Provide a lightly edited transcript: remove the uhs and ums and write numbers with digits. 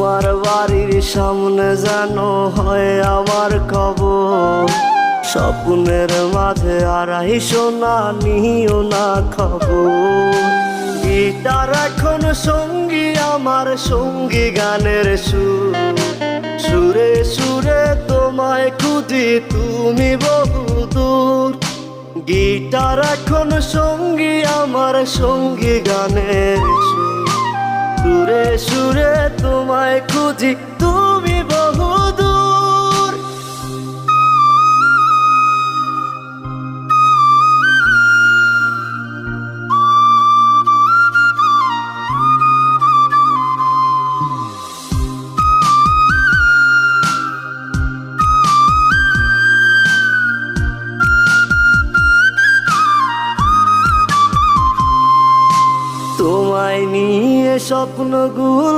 তোমার বাড়ির সামনে যেন হয় আমার কবর। স্বপ্নের মাঝে আড়াইশো না নিও না খবর। গিটার এখন সঙ্গী আমার, সঙ্গী গানের সুর। সুরে সুরে তোমায় খুঁজি তুমি বহুদূর। গিটার এখন সঙ্গী আমার, সঙ্গী গানের সুর। সুরে সুরে তোমায় খুঁজি তুমি বহুদূর। তোমায় নিয়ে স্বপ্নগুলো